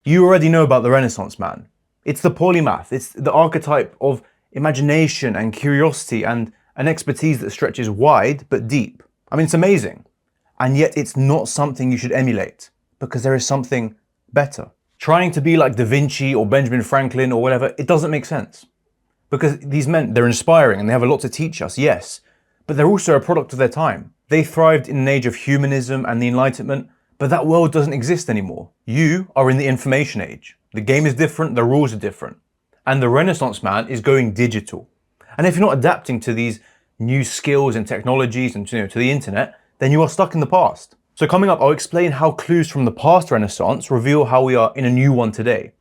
You already know about the Renaissance man. It's the polymath, it's the archetype of imagination and curiosity and an expertise that stretches wide but deep. I mean, it's amazing. And yet it's not something you should emulate, because there is something better. Trying to be like Da Vinci or Benjamin Franklin or whatever, it doesn't make sense. Because these men, they're inspiring and they have a lot to teach us, yes, but they're also a product of their time. They thrived in an age of humanism and the Enlightenment, but that world doesn't exist anymore. You are in the information age. The game is different, the rules are different. And the Renaissance man is going digital. And if you're not adapting to these new skills and technologies and to the internet, then you are stuck in the past. So coming up, I'll explain how clues from the past Renaissance reveal how we are in a new one today.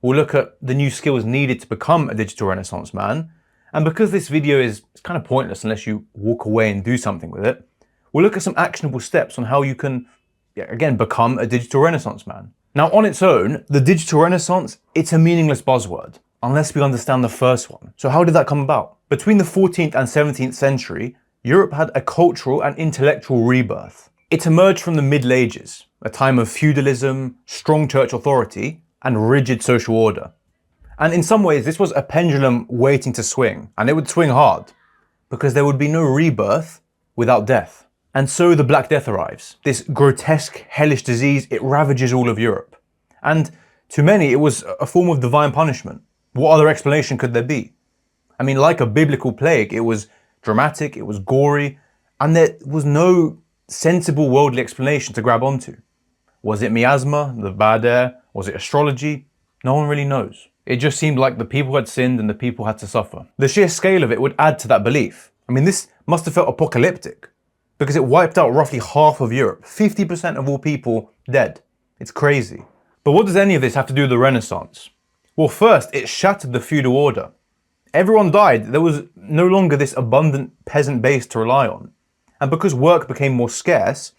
We'll look at the new skills needed to become a digital Renaissance man. And because this video is kind of pointless unless you walk away and do something with it, we'll look at some actionable steps on how you can, again, become a digital Renaissance man. Now, on its own, the digital Renaissance, it's a meaningless buzzword, unless we understand the first one. So how did that come about? Between the 14th and 17th century, Europe had a cultural and intellectual rebirth. It emerged from the Middle Ages, a time of feudalism, strong church authority, and rigid social order. And in some ways, this was a pendulum waiting to swing, and it would swing hard, because there would be no rebirth without death. And so the Black Death arrives. This grotesque, hellish disease, it ravages all of Europe. And to many, it was a form of divine punishment. What other explanation could there be? I mean, like a biblical plague, it was dramatic, it was gory, and there was no sensible worldly explanation to grab onto. Was it miasma, the bad air? Was it astrology? No one really knows. It just seemed like the people had sinned and the people had to suffer. The sheer scale of it would add to that belief. I mean, this must have felt apocalyptic, because it wiped out roughly half of Europe, 50% of all people dead. It's crazy. But what does any of this have to do with the Renaissance? Well, first, it shattered the feudal order. Everyone died. There was no longer this abundant peasant base to rely on. And because work became more scarce,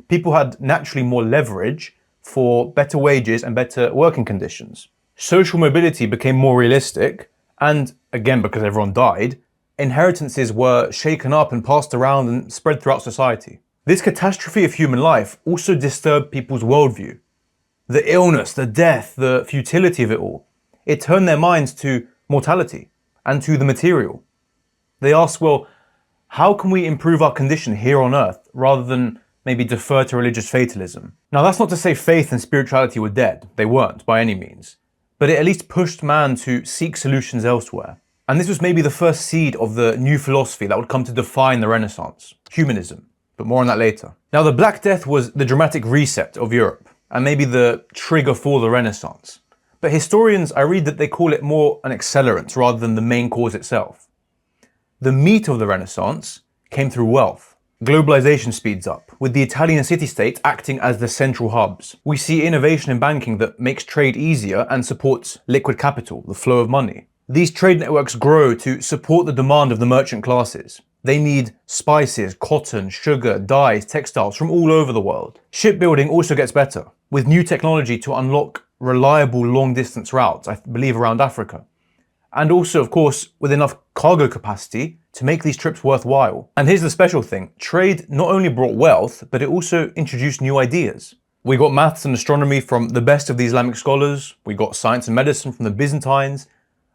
people had naturally more leverage for better wages and better working conditions. Social mobility became more realistic, and again, because everyone died, inheritances were shaken up and passed around and spread throughout society. This catastrophe of human life also disturbed people's worldview. The illness, the death, the futility of it all, it turned their minds to mortality and to the material. They asked, well, how can we improve our condition here on earth rather than maybe defer to religious fatalism? Now, that's not to say faith and spirituality were dead. They weren't, by any means. But it at least pushed man to seek solutions elsewhere. And this was maybe the first seed of the new philosophy that would come to define the Renaissance, humanism. But more on that later. Now, the Black Death was the dramatic reset of Europe, and maybe the trigger for the Renaissance. But historians, I read that they call it more an accelerant rather than the main cause itself. The meat of the Renaissance came through wealth. Globalization speeds up, with the Italian city-states acting as the central hubs. We see innovation in banking that makes trade easier and supports liquid capital, the flow of money. These trade networks grow to support the demand of the merchant classes. They need spices, cotton, sugar, dyes, textiles from all over the world. Shipbuilding also gets better, with new technology to unlock reliable long-distance routes, I believe around Africa. And also, of course, with enough cargo capacity to make these trips worthwhile. And here's the special thing. Trade not only brought wealth, but it also introduced new ideas. We got maths and astronomy from the best of the Islamic scholars. We got science and medicine from the Byzantines.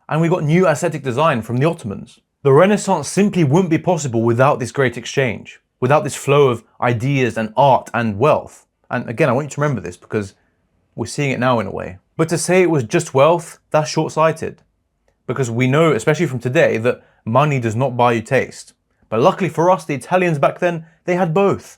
And we got new aesthetic design from the Ottomans. The Renaissance simply wouldn't be possible without this great exchange, without this flow of ideas and art and wealth. And again, I want you to remember this because we're seeing it now in a way. But to say it was just wealth, that's short-sighted. Because we know, especially from today, that money does not buy you taste. But luckily for us, the Italians back then, they had both.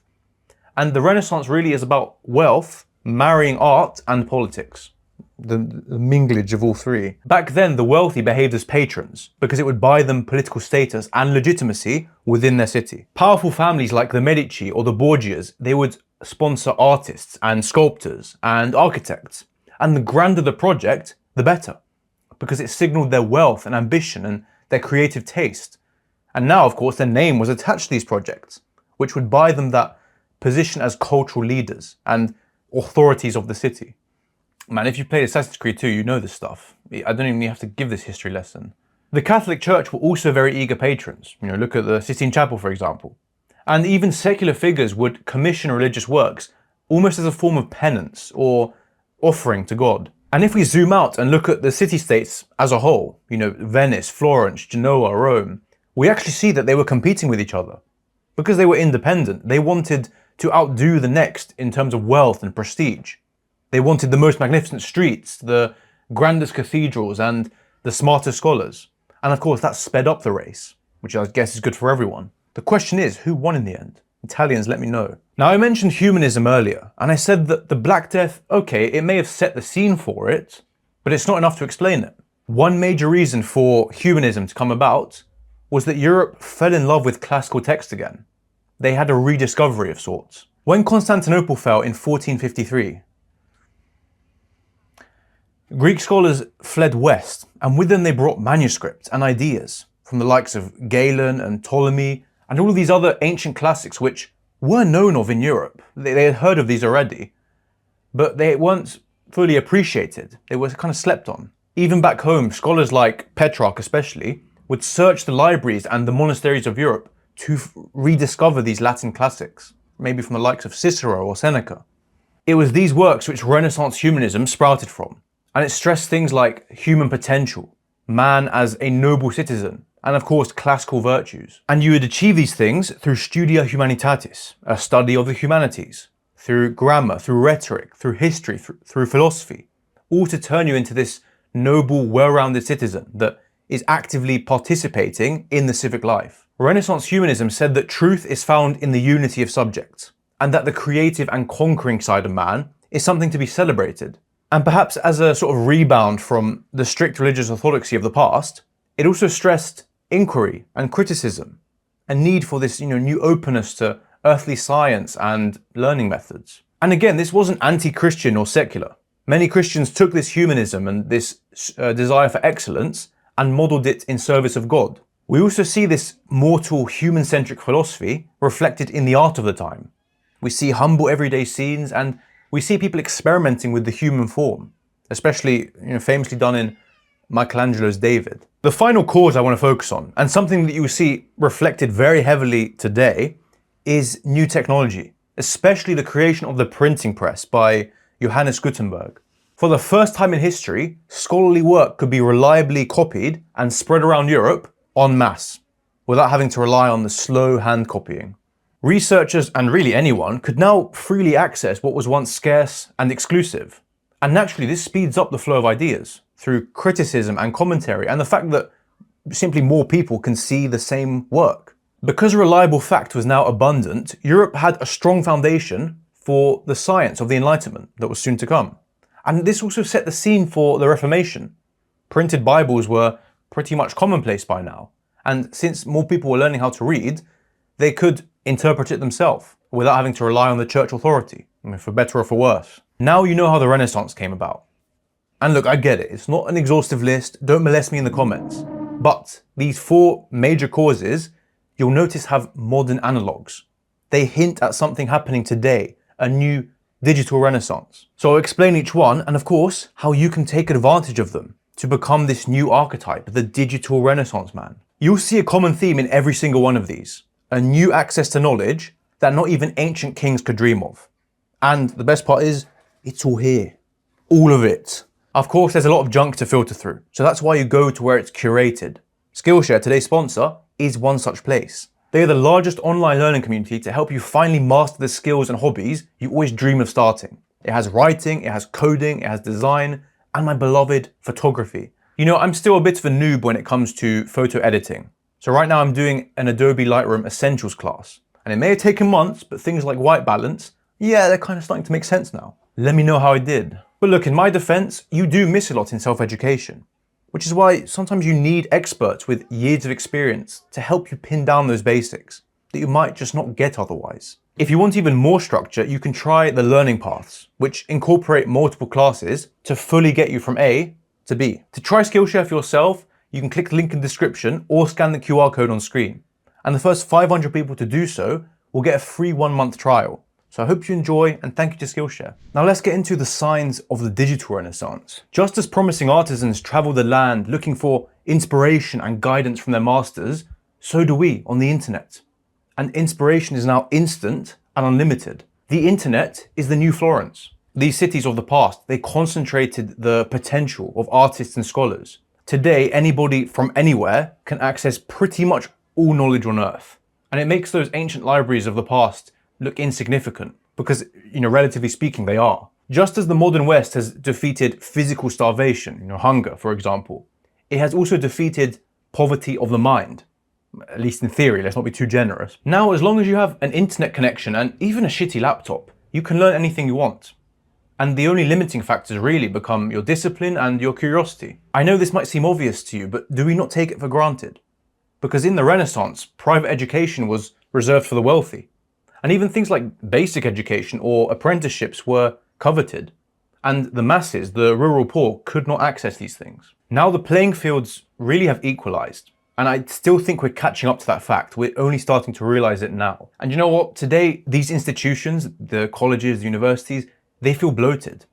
And the Renaissance really is about wealth marrying art and politics. The minglage of all three. Back then, the wealthy behaved as patrons because it would buy them political status and legitimacy within their city. Powerful families like the Medici or the Borgias, they would sponsor artists and sculptors and architects. And the grander the project, the better, because it signaled their wealth and ambition and their creative taste. And now, of course, their name was attached to these projects, which would buy them that position as cultural leaders and authorities of the city. Man, if you played Assassin's Creed 2, you know this stuff. I don't even have to give this history lesson. The Catholic Church were also very eager patrons. Look at the Sistine Chapel, for example. And even secular figures would commission religious works almost as a form of penance or offering to God. And if we zoom out and look at the city-states as a whole, Venice, Florence, Genoa, Rome, we actually see that they were competing with each other. Because they were independent, they wanted to outdo the next in terms of wealth and prestige. They wanted the most magnificent streets, the grandest cathedrals, and the smartest scholars. And of course, that sped up the race, which I guess is good for everyone. The question is, who won in the end? Italians, let me know. Now, I mentioned humanism earlier, and I said that the Black Death, okay, it may have set the scene for it, but it's not enough to explain it. One major reason for humanism to come about was that Europe fell in love with classical text again. They had a rediscovery of sorts. When Constantinople fell in 1453, Greek scholars fled west, and with them they brought manuscripts and ideas from the likes of Galen and Ptolemy and all of these other ancient classics which were known of in Europe. They had heard of these already, but they weren't fully appreciated. They were kind of slept on. Even back home, scholars like Petrarch especially would search the libraries and the monasteries of Europe to rediscover these Latin classics, maybe from the likes of Cicero or Seneca. It was these works which Renaissance humanism sprouted from, and it stressed things like human potential, man as a noble citizen, and of course classical virtues. And you would achieve these things through studia humanitatis, a study of the humanities, through grammar, through rhetoric, through history, through philosophy, all to turn you into this noble, well-rounded citizen that is actively participating in the civic life. Renaissance humanism said that truth is found in the unity of subjects, and that the creative and conquering side of man is something to be celebrated. And perhaps as a sort of rebound from the strict religious orthodoxy of the past, it also stressed inquiry and criticism, a need for this new openness to earthly science and learning methods. And again, this wasn't anti-Christian or secular. Many Christians took this humanism and this desire for excellence and modeled it in service of God. We also see this mortal, human-centric philosophy reflected in the art of the time. We see humble everyday scenes, and we see people experimenting with the human form, especially famously done in Michelangelo's David. The final cause I want to focus on, and something that you will see reflected very heavily today, is new technology, especially the creation of the printing press by Johannes Gutenberg. For the first time in history, scholarly work could be reliably copied and spread around Europe en masse, without having to rely on the slow hand copying. Researchers, and really anyone, could now freely access what was once scarce and exclusive. And naturally, this speeds up the flow of ideas through criticism and commentary, and the fact that simply more people can see the same work. Because reliable fact was now abundant, Europe had a strong foundation for the science of the Enlightenment that was soon to come. And this also set the scene for the Reformation. Printed Bibles were pretty much commonplace by now. And since more people were learning how to read, they could interpret it themselves without having to rely on the church authority, for better or for worse. Now you know how the Renaissance came about. And look, I get it, it's not an exhaustive list, don't molest me in the comments. But these 4 major causes, you'll notice have modern analogues. They hint at something happening today, a new digital renaissance. So I'll explain each one, and of course, how you can take advantage of them to become this new archetype, the digital renaissance man. You'll see a common theme in every single one of these. A new access to knowledge that not even ancient kings could dream of. And the best part is, it's all here. All of it. Of course, there's a lot of junk to filter through, so that's why you go to where it's curated. Skillshare, today's sponsor, is one such place. They are the largest online learning community to help you finally master the skills and hobbies you always dream of starting. It has writing, it has coding, it has design, and my beloved photography. I'm still a bit of a noob when it comes to photo editing. So right now I'm doing an Adobe Lightroom Essentials class. And it may have taken months, but things like white balance, yeah, they're kind of starting to make sense now. Let me know how I did. But look, in my defense, you do miss a lot in self-education, which is why sometimes you need experts with years of experience to help you pin down those basics that you might just not get otherwise. If you want even more structure, you can try the learning paths, which incorporate multiple classes to fully get you from A to B. To try Skillshare for yourself, you can click the link in the description or scan the QR code on screen. And the first 500 people to do so will get a free 1-month trial. So I hope you enjoy, and thank you to Skillshare. Now let's get into the signs of the digital renaissance. Just as promising artisans travel the land looking for inspiration and guidance from their masters, so do we on the internet. And inspiration is now instant and unlimited. The internet is the new Florence. These cities of the past, they concentrated the potential of artists and scholars. Today, anybody from anywhere can access pretty much all knowledge on Earth. And it makes those ancient libraries of the past look insignificant because, relatively speaking, they are. Just as the modern West has defeated physical starvation, hunger, for example, it has also defeated poverty of the mind. At least in theory, let's not be too generous. Now, as long as you have an internet connection and even a shitty laptop, you can learn anything you want. And the only limiting factors really become your discipline and your curiosity. I know this might seem obvious to you, but do we not take it for granted? Because in the Renaissance, private education was reserved for the wealthy. And even things like basic education or apprenticeships were coveted. And the masses, the rural poor, could not access these things. Now the playing fields really have equalized. And I still think we're catching up to that fact. We're only starting to realize it now. And you know what? Today, these institutions, the colleges, the universities, they feel bloated.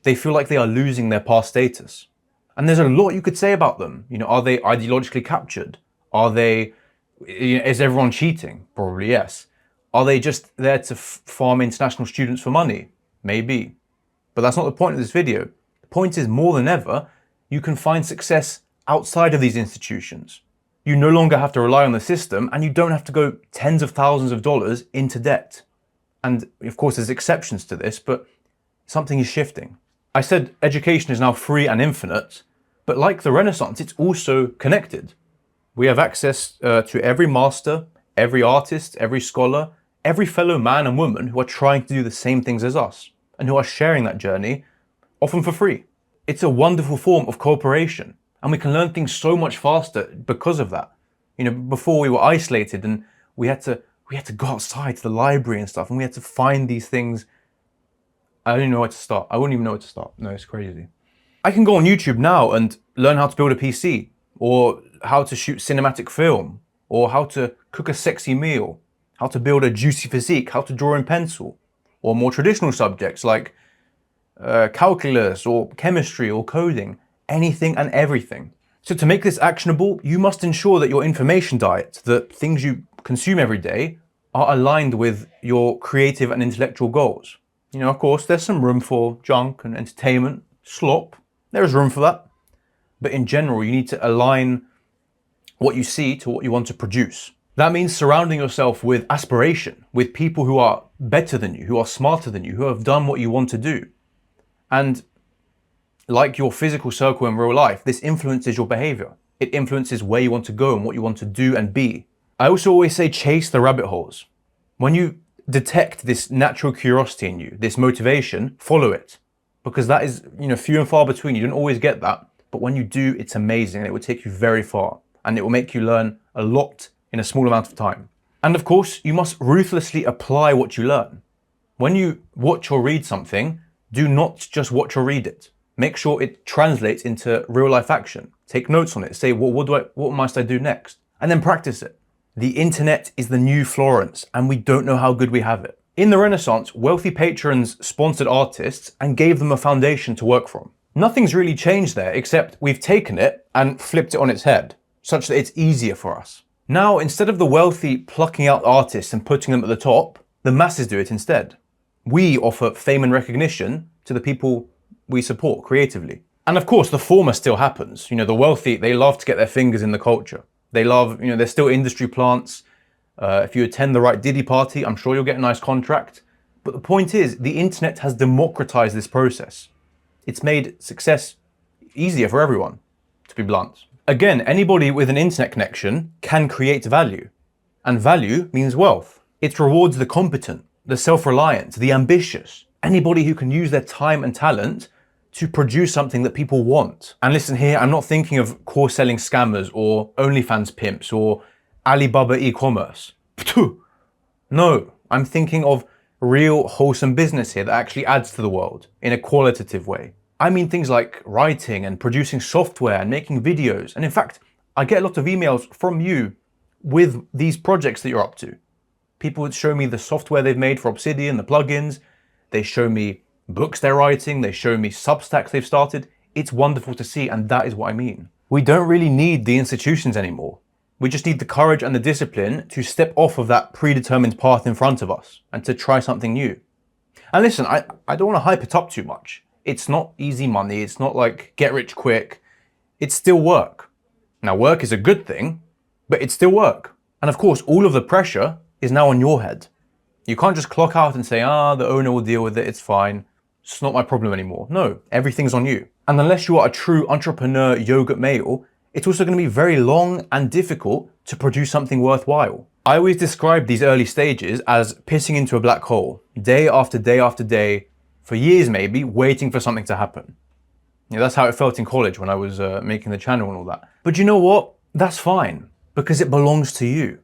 They feel like they are losing their past status. And there's a lot you could say about them. Are they ideologically captured? Are they, is everyone cheating? Probably yes. Are they just there to farm international students for money? Maybe. But that's not the point of this video. The point is, more than ever, you can find success outside of these institutions. You no longer have to rely on the system, and you don't have to go tens of thousands of dollars into debt. And of course, there's exceptions to this, but something is shifting. I said education is now free and infinite, but like the Renaissance, it's also connected. We have access to every master, every artist, every scholar, every fellow man and woman who are trying to do the same things as us, and who are sharing that journey, often for free. It's a wonderful form of cooperation, and we can learn things so much faster because of that. Before we were isolated and we had to go outside to the library and stuff, and we had to find these things. I don't even know where to start. I wouldn't even know where to start. No, it's crazy. I can go on YouTube now and learn how to build a PC, or how to shoot cinematic film, or how to cook a sexy meal, how to build a juicy physique, how to draw in pencil, or more traditional subjects like calculus or chemistry or coding, anything and everything. So to make this actionable, you must ensure that your information diet, the things you consume every day, are aligned with your creative and intellectual goals. Of course, there's some room for junk and entertainment, slop. There is room for that. But in general, you need to align what you see to what you want to produce. That means surrounding yourself with aspiration, with people who are better than you, who are smarter than you, who have done what you want to do. And like your physical circle in real life, this influences your behavior. It influences where you want to go and what you want to do and be. I also always say chase the rabbit holes. When you detect this natural curiosity in you, this motivation, follow it. Because that is, few and far between. You don't always get that. But when you do, it's amazing and it will take you very far. And it will make you learn a lot in a small amount of time. And of course, you must ruthlessly apply what you learn. When you watch or read something, do not just watch or read it. Make sure it translates into real life action. Take notes on it. Say, what must I do next? And then practice it. The internet is the new Florence, and we don't know how good we have it. In the Renaissance, wealthy patrons sponsored artists and gave them a foundation to work from. Nothing's really changed there, except we've taken it and flipped it on its head, such that it's easier for us. Now, instead of the wealthy plucking out artists and putting them at the top, the masses do it instead. We offer fame and recognition to the people we support creatively. And of course, the former still happens. The wealthy, they love to get their fingers in the culture. They love, there's still industry plants. If you attend the right Diddy party, I'm sure you'll get a nice contract. But the point is, the internet has democratized this process. It's made success easier for everyone, to be blunt. Again, anybody with an internet connection can create value. And value means wealth. It rewards the competent, the self-reliant, the ambitious. Anybody who can use their time and talent to produce something that people want. And listen here, I'm not thinking of course-selling scammers or OnlyFans pimps or Alibaba e-commerce. No, I'm thinking of real wholesome business here that actually adds to the world in a qualitative way. I mean things like writing and producing software and making videos. And in fact, I get a lot of emails from you with these projects that you're up to. People would show me the software they've made for Obsidian, the plugins. They show me books they're writing. They show me Substacks they've started. It's wonderful to see, and that is what I mean. We don't really need the institutions anymore. We just need the courage and the discipline to step off of that predetermined path in front of us and to try something new. And listen, I don't want to hype it up too much. It's not easy money. It's not like get rich quick. It's still work. Now, work is a good thing, but it's still work. And of course, all of the pressure is now on your head. You can't just clock out and say, the owner will deal with it, it's fine. It's not my problem anymore. No, everything's on you. And unless you are a true entrepreneur yogurt male, it's also going to be very long and difficult to produce something worthwhile. I always describe these early stages as pissing into a black hole, day after day after day, for years maybe, waiting for something to happen. That's how it felt in college when I was making the channel and all that. But you know what? That's fine, because it belongs to you.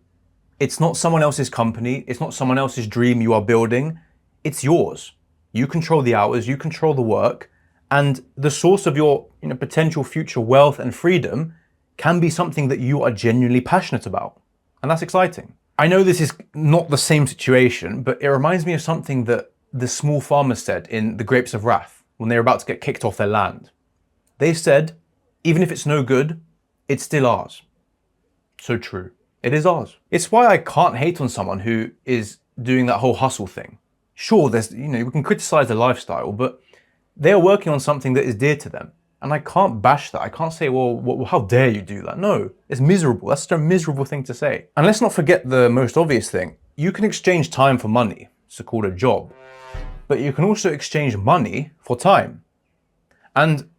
It's not someone else's company. It's not someone else's dream you are building. It's yours. You control the hours, you control the work, and the source of your potential future wealth and freedom can be something that you are genuinely passionate about. And that's exciting. I know this is not the same situation, but it reminds me of something that the small farmers said in The Grapes of Wrath when they were about to get kicked off their land. They said, even if it's no good, it's still ours. So true. It is ours. It's why I can't hate on someone who is doing that whole hustle thing. Sure, there's, we can criticize their lifestyle, but they are working on something that is dear to them. And I can't bash that. I can't say, well, how dare you do that? No, it's miserable. That's such a miserable thing to say. And let's not forget the most obvious thing. You can exchange time for money. It's called a job. But you can also exchange money for time. And,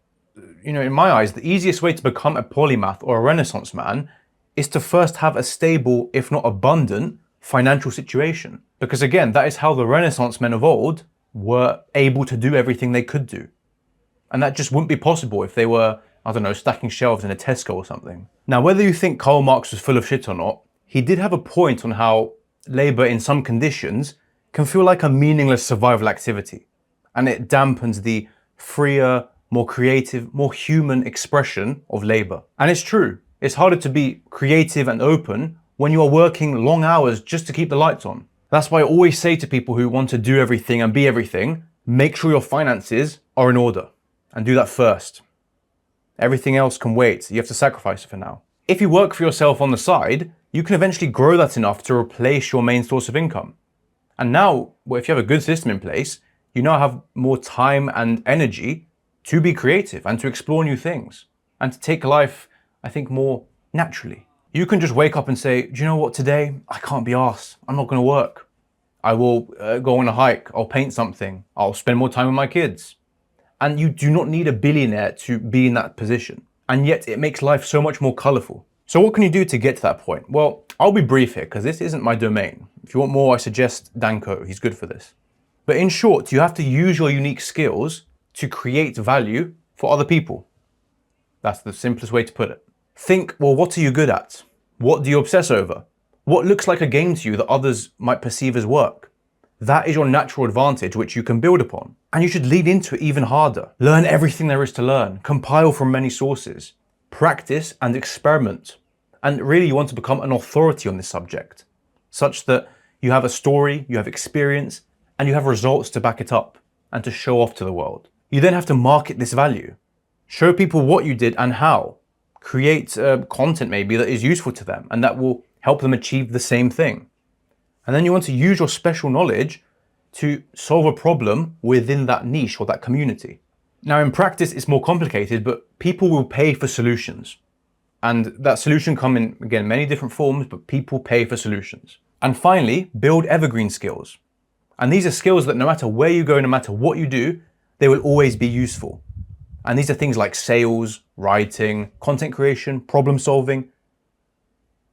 in my eyes, the easiest way to become a polymath or a Renaissance man is to first have a stable, if not abundant, financial situation. Because again, that is how the Renaissance men of old were able to do everything they could do. And that just wouldn't be possible if they were, stacking shelves in a Tesco or something. Now, whether you think Karl Marx was full of shit or not, he did have a point on how labor in some conditions can feel like a meaningless survival activity. And it dampens the freer, more creative, more human expression of labor. And it's true. It's harder to be creative and open when you are working long hours just to keep the lights on. That's why I always say to people who want to do everything and be everything, make sure your finances are in order. And do that first. Everything else can wait. You have to sacrifice it for now. If you work for yourself on the side, you can eventually grow that enough to replace your main source of income. And now, if you have a good system in place, you now have more time and energy to be creative and to explore new things and to take life, I think, more naturally. You can just wake up and say, do you know what, today I can't be arsed. I'm not going to work. I will go on a hike. I'll paint something. I'll spend more time with my kids. And you do not need a billionaire to be in that position. And yet it makes life so much more colorful. So what can you do to get to that point? Well, I'll be brief here because this isn't my domain. If you want more, I suggest Danko. He's good for this. But in short, you have to use your unique skills to create value for other people. That's the simplest way to put it. Think, well, what are you good at? What do you obsess over? What looks like a game to you that others might perceive as work? That is your natural advantage, which you can build upon. And you should lean into it even harder. Learn everything there is to learn. Compile from many sources. Practice and experiment. And really, you want to become an authority on this subject, such that you have a story, you have experience, and you have results to back it up and to show off to the world. You then have to market this value. Show people what you did and how. Create content maybe that is useful to them and that will help them achieve the same thing. And then you want to use your special knowledge to solve a problem within that niche or that community. Now in practice, it's more complicated, but people will pay for solutions. And that solution come in, again, many different forms, but people pay for solutions. And finally, build evergreen skills. And these are skills that no matter where you go, no matter what you do, they will always be useful. And these are things like sales, writing, content creation, problem solving.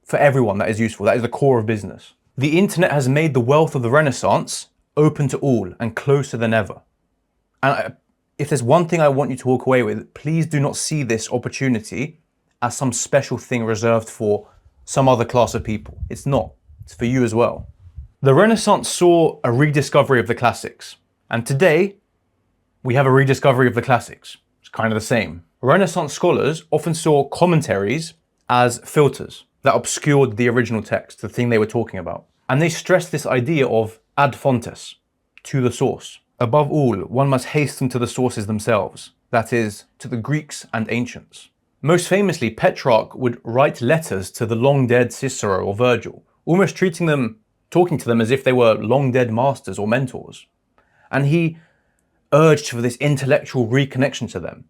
For everyone, that is useful. That is the core of business. The internet has made the wealth of the Renaissance open to all and closer than ever. And if there's one thing I want you to walk away with, please do not see this opportunity as some special thing reserved for some other class of people. It's not. It's for you as well. The Renaissance saw a rediscovery of the classics. And today, we have a rediscovery of the classics. It's kind of the same. Renaissance scholars often saw commentaries as filters that obscured the original text, the thing they were talking about. And they stressed this idea of ad fontes, to the source. Above all, one must hasten to the sources themselves, that is, to the Greeks and ancients. Most famously, Petrarch would write letters to the long-dead Cicero or Virgil, almost talking to them as if they were long-dead masters or mentors. and he urged for this intellectual reconnection to them.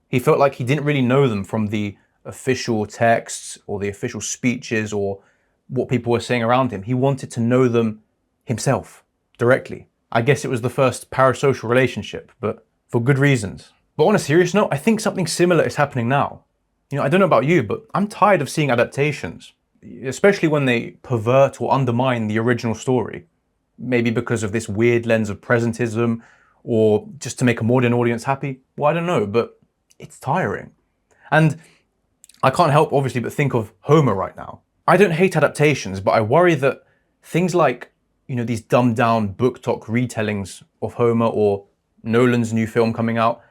He felt like he didn't really know them from the official texts or the official speeches or what people were saying around him. He wanted to know them himself, directly. I guess it was the first parasocial relationship, but for good reasons. But on a serious note, I think something similar is happening now. I don't know about you, but I'm tired of seeing adaptations, especially when they pervert or undermine the original story. Maybe because of this weird lens of presentism, or just to make a modern audience happy. Well, I don't know, but it's tiring. And I can't help, obviously, but think of Homer right now. I don't hate adaptations, but I worry that things like, these dumbed down book talk retellings of Homer or Nolan's new film coming out,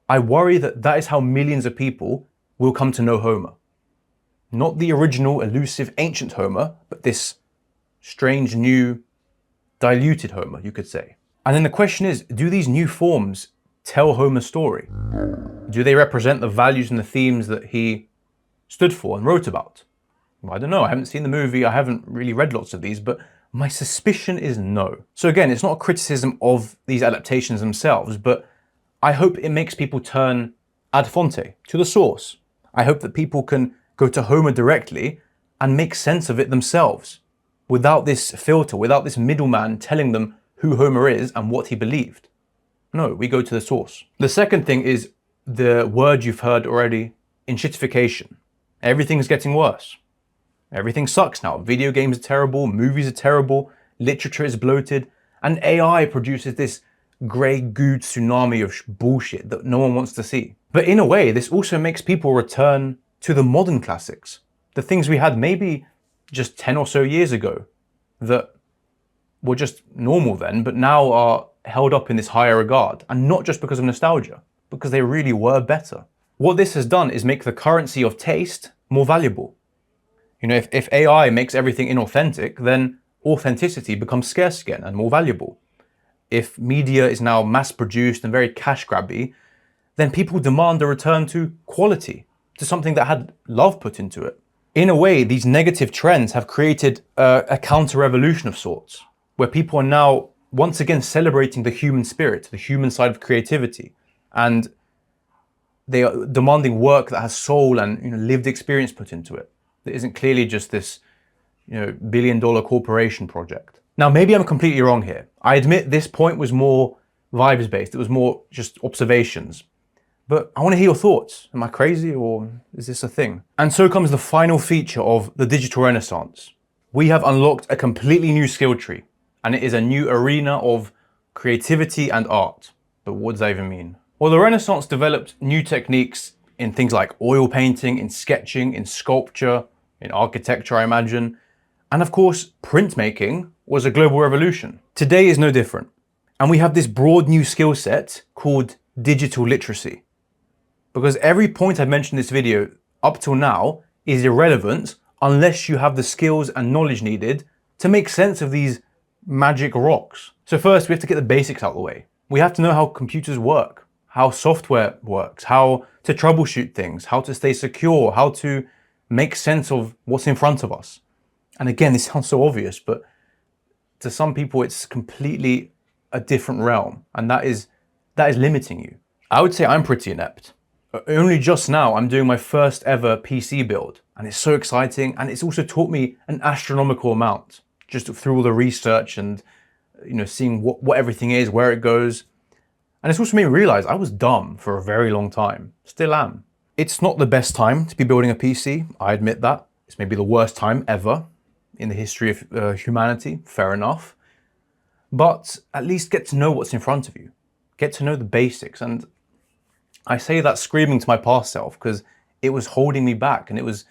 I worry that that is how millions of people will come to know Homer. Not the original, elusive, ancient Homer, but this strange, new, diluted Homer, you could say. And then the question is, do these new forms tell Homer's story? Do they represent the values and the themes that he stood for and wrote about? Well, I don't know, I haven't seen the movie, I haven't really read lots of these, but my suspicion is no. So again, it's not a criticism of these adaptations themselves, but I hope it makes people turn ad fonte, to the source. I hope that people can go to Homer directly and make sense of it themselves, without this filter, without this middleman telling them who Homer is and what he believed. No, we go to the source. The second thing is the word you've heard already, enshittification. Everything's getting worse. Everything sucks now. Video games are terrible, movies are terrible, literature is bloated, and AI produces this grey goo tsunami of bullshit that no one wants to see. But in a way, this also makes people return to the modern classics, the things we had maybe just 10 or so years ago that were just normal then, but now are held up in this higher regard, and not just because of nostalgia, because they really were better. What this has done is make the currency of taste more valuable. If AI makes everything inauthentic, then authenticity becomes scarce again and more valuable. If media is now mass-produced and very cash-grabby, then people demand a return to quality, to something that had love put into it. In a way, these negative trends have created a counter-revolution of sorts, where people are now once again celebrating the human spirit, the human side of creativity, and they are demanding work that has soul and lived experience put into it, that isn't clearly just this billion-dollar corporation project. Now, maybe I'm completely wrong here. I admit this point was more vibes-based. It was more just observations. But I want to hear your thoughts. Am I crazy, or is this a thing? And so comes the final feature of the digital renaissance. We have unlocked a completely new skill tree, and it is a new arena of creativity and art. But what does that even mean? Well, the Renaissance developed new techniques in things like oil painting, in sketching, in sculpture, in architecture, I imagine. And of course, printmaking was a global revolution. Today is no different. And we have this broad new skill set called digital literacy. Because every point I've mentioned in this video up till now is irrelevant unless you have the skills and knowledge needed to make sense of these magic rocks. So first, we have to get the basics out of the way. We have to know how computers work, how software works, how to troubleshoot things, how to stay secure, how to make sense of what's in front of us. And again, this sounds so obvious, but to some people, it's completely a different realm, and that is limiting you. I would say I'm pretty inept. Only just now, I'm doing my first ever PC build, and it's so exciting, and it's also taught me an astronomical amount, just through all the research and seeing what everything is, where it goes. And it's also made me realize I was dumb for a very long time. Still am. It's not the best time to be building a PC, I admit that. It's maybe the worst time ever in the history of humanity, fair enough. But at least get to know what's in front of you. Get to know the basics. And I say that screaming to my past self because it was holding me back and it was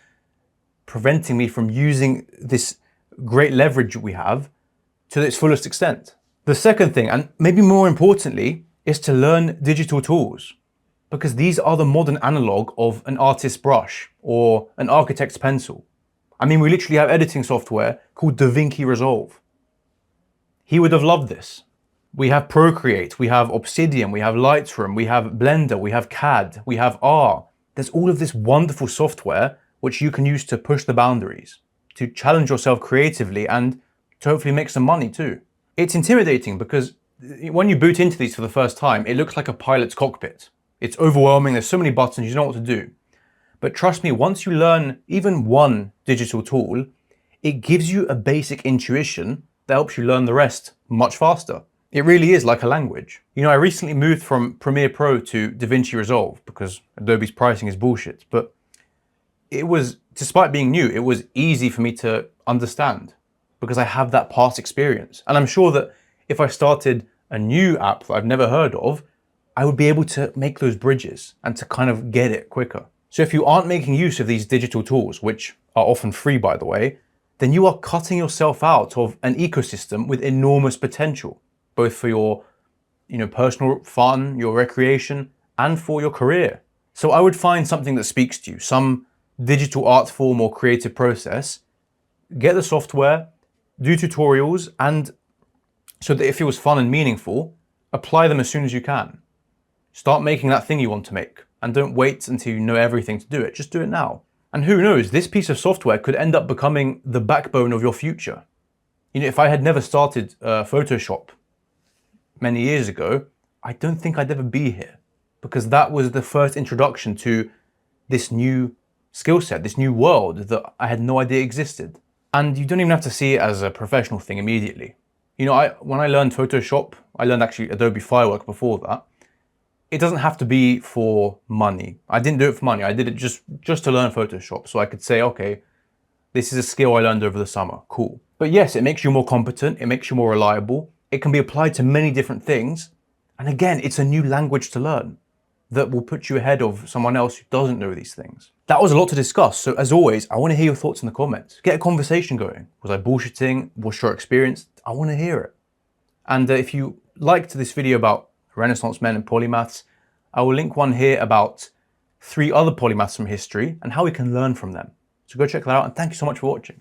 preventing me from using this great leverage we have to its fullest extent. The second thing, and maybe more importantly, is to learn digital tools, because these are the modern analog of an artist's brush or an architect's pencil. I mean, we literally have editing software called DaVinci Resolve. He would have loved this. We have Procreate, we have Obsidian, we have Lightroom, we have Blender, we have CAD, we have R. There's all of this wonderful software which you can use to push the boundaries, to challenge yourself creatively and to hopefully make some money too. It's intimidating because when you boot into these for the first time, it looks like a pilot's cockpit. It's overwhelming, there's so many buttons, you don't know what to do. But trust me, once you learn even one digital tool, it gives you a basic intuition that helps you learn the rest much faster. It really is like a language. You know, I recently moved from Premiere Pro to DaVinci Resolve because Adobe's pricing is bullshit, but it was, despite being new, it was easy for me to understand because I have that past experience. And I'm sure that if I started a new app that I've never heard of, I would be able to make those bridges and to kind of get it quicker. So if you aren't making use of these digital tools, which are often free by the way, then you are cutting yourself out of an ecosystem with enormous potential, both for your, personal fun, your recreation, and for your career. So I would find something that speaks to you, some digital art form or creative process, get the software, do tutorials, and so that it feels fun and meaningful, apply them as soon as you can. Start making that thing you want to make, and don't wait until you know everything to do it, just do it now. And who knows, this piece of software could end up becoming the backbone of your future. If I had never started Photoshop many years ago, I don't think I'd ever be here, because that was the first introduction to this new skill set, this new world that I had no idea existed. And you don't even have to see it as a professional thing immediately. When I learned Photoshop, I learned actually Adobe Firework before that. It doesn't have to be for money. I didn't do it for money. I did it just to learn Photoshop. So I could say, okay, this is a skill I learned over the summer. Cool. But yes, it makes you more competent. It makes you more reliable. It can be applied to many different things. And again, it's a new language to learn that will put you ahead of someone else who doesn't know these things. That was a lot to discuss. So as always, I want to hear your thoughts in the comments. Get a conversation going. Was I bullshitting? What's your experience? I want to hear it. And if you liked this video about Renaissance men and polymaths, I will link one here about 3 other polymaths from history and how we can learn from them. So go check that out, and thank you so much for watching.